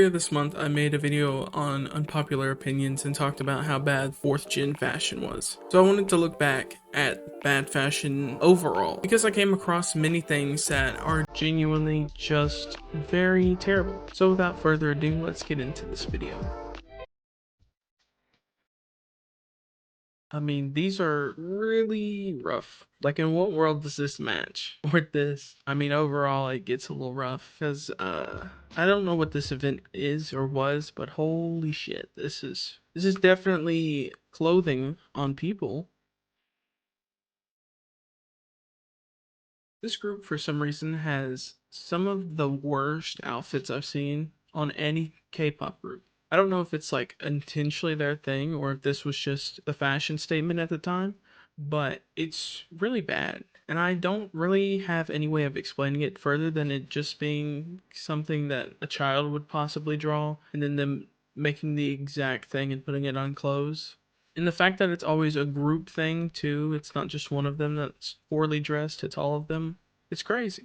Earlier this month, I made a video on unpopular opinions and talked about how bad 4th gen fashion was. So I wanted to look back at bad fashion overall, because I came across many things that are genuinely just very terrible. So without further ado, let's get into this video. I mean, these are really rough. Like, in what world does this match? With this, I mean, overall, it gets a little rough because, I don't know what this event is or was, but holy shit, this is definitely clothing on people. This group, for some reason, has some of the worst outfits I've seen on any K-pop group. I don't know if it's like intentionally their thing or if this was just the fashion statement at the time, but it's really bad. And I don't really have any way of explaining it further than it just being something that a child would possibly draw and then them making the exact thing and putting it on clothes. And the fact that it's always a group thing too, it's not just one of them that's poorly dressed, it's all of them. It's crazy.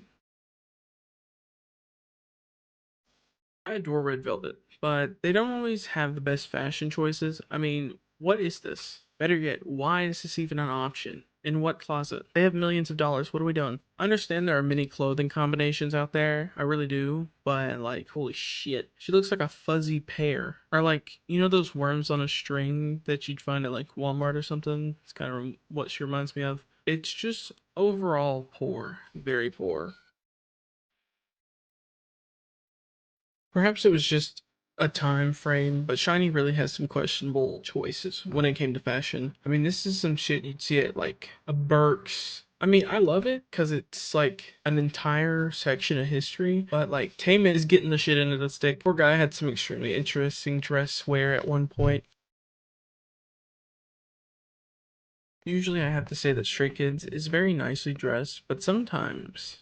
I adore Red Velvet, but they don't always have the best fashion choices. I mean, what is this? Better yet, why is this even an option? In what closet? They have millions of dollars. What are we doing? I understand there are many clothing combinations out there. I really do. But, like, holy shit. She looks like a fuzzy pear. Or, like, you know those worms on a string that you'd find at, like, Walmart or something? It's kind of what she reminds me of. It's just overall poor. Very poor. Perhaps it was just a time frame, but Shinee really has some questionable choices when it came to fashion. I mean, this is some shit you'd see at like a Burke's. I mean, I love it because it's like an entire section of history, but like Taemin is getting the shit into the stick. Poor guy had some extremely interesting dress wear at one point. Usually I have to say that Stray Kids is very nicely dressed, but sometimes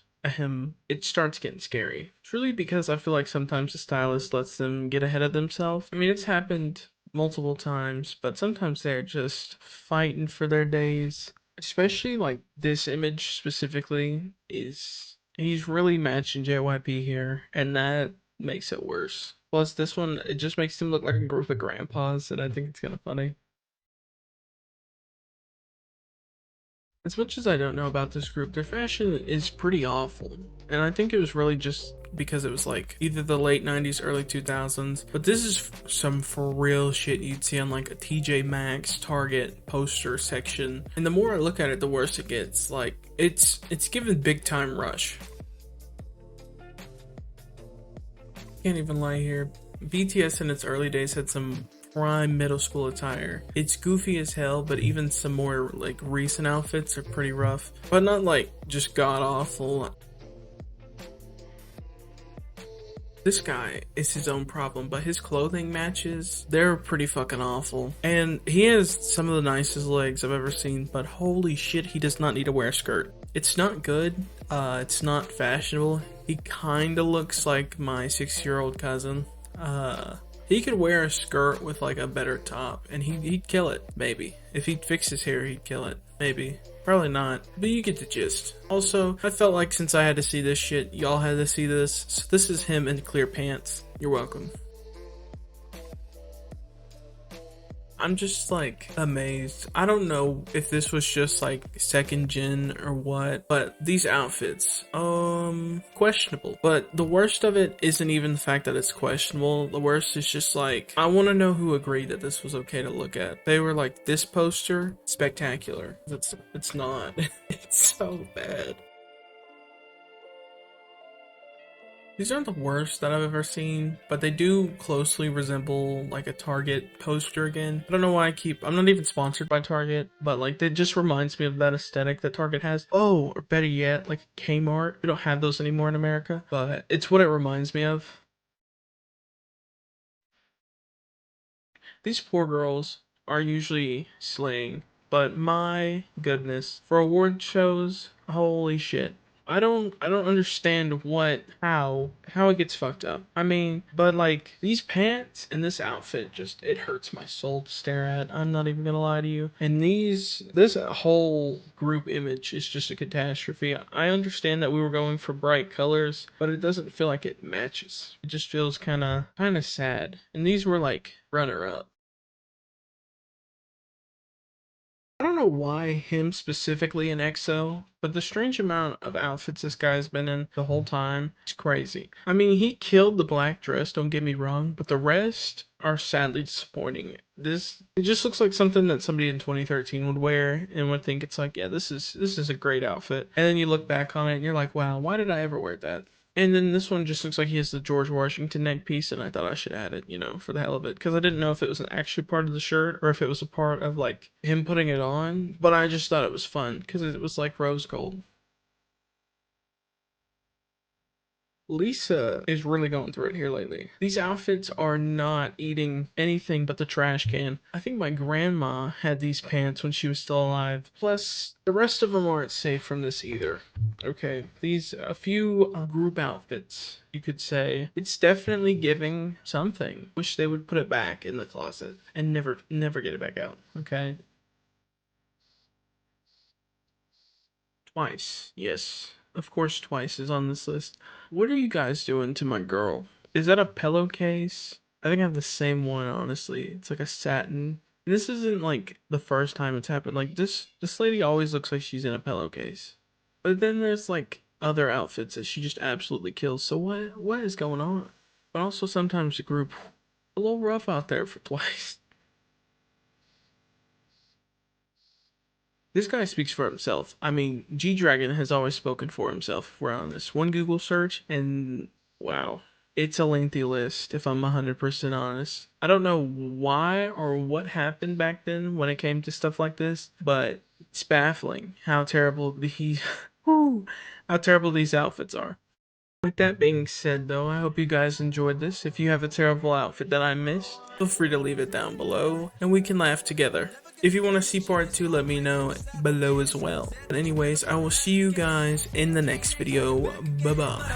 it starts getting scary. Truly because I feel like sometimes the stylist lets them get ahead of themselves. I mean, it's happened multiple times, but sometimes they're just fighting for their days. Especially like this image specifically is he's really matching JYP here, and that makes it worse. Plus this one, it just makes him look like a group of grandpas, and I think it's kind of funny. As much as I don't know about this group, their fashion is pretty awful. And I think it was really just because it was like either the late 90s, early 2000s. But this is some for real shit you'd see on like a TJ Maxx, Target poster section. And the more I look at it, the worse it gets. Like it's given big time Rush. Can't even lie here. BTS in its early days had some prime middle school attire. It's goofy as hell, but even some more like recent outfits are pretty rough. But not like just god awful. This guy is his own problem, but his clothing matches, they're pretty fucking awful. And he has some of the nicest legs I've ever seen, but holy shit, he does not need to wear a skirt. It's not good, it's not fashionable. He kinda looks like my 6-year-old cousin. He could wear a skirt with like a better top and he'd kill it, maybe. If he'd fix his hair, he'd kill it, maybe. Probably not, but you get the gist. Also, I felt like since I had to see this shit, y'all had to see this. So this is him in clear pants. You're welcome. I'm just like amazed. I don't know if this was just like 2nd gen or what, but these outfits, questionable. But the worst of it isn't even the fact that it's questionable. The worst is just like, I want to know who agreed that this was okay to look at. They were like, this poster, spectacular. It's not. It's so bad. These aren't the worst that I've ever seen, but they do closely resemble like a Target poster again. I don't know why I'm not even sponsored by Target, but like it just reminds me of that aesthetic that Target has. Oh, or better yet, like Kmart. We don't have those anymore in America, but it's what it reminds me of. These poor girls are usually slaying, but my goodness, for award shows, holy shit. I don't understand how it gets fucked up. I mean, but like these pants and this outfit just it hurts my soul to stare at. I'm not even gonna lie to you. And this whole group image is just a catastrophe. I understand that we were going for bright colors, but it doesn't feel like it matches. It just feels kind of sad. And these were like runner up. I don't know why him specifically in EXO, but the strange amount of outfits this guy's been in the whole time is crazy. I mean, he killed the black dress, don't get me wrong, but the rest are sadly disappointing. It just looks like something that somebody in 2013 would wear and would think it's like, yeah, this is a great outfit. And then you look back on it and you're like, wow, why did I ever wear that? And then this one just looks like he has the George Washington neck piece, and I thought I should add it, for the hell of it, because I didn't know if it was an actual part of the shirt or if it was a part of like him putting it on. But I just thought it was fun because it was like rose gold. Lisa is really going through it here lately. These outfits are not eating anything but the trash can. I think my grandma had these pants when she was still alive. Plus, the rest of them aren't safe from this either. Okay, these a few group outfits, you could say. It's definitely giving something. Wish they would put it back in the closet and never get it back out. Okay. Twice. Yes. Of course, Twice is on this list. What are you guys doing to my girl? Is that a pillowcase? I think I have the same one, honestly. It's like a satin. This isn't like the first time it's happened. Like this lady always looks like she's in a pillowcase. But then there's like other outfits that she just absolutely kills. So what is going on? But also sometimes the group a little rough out there for Twice. This guy speaks for himself. I mean, G Dragon has always spoken for himself. If we're on this one Google search, and wow, it's a lengthy list. If I'm 100% honest, I don't know why or what happened back then when it came to stuff like this, but it's baffling how terrible these, how terrible these outfits are. With that being said, though, I hope you guys enjoyed this. If you have a terrible outfit that I missed, feel free to leave it down below, and we can laugh together. If you want to see part 2, let me know below as well. But anyways, I will see you guys in the next video. Bye-bye.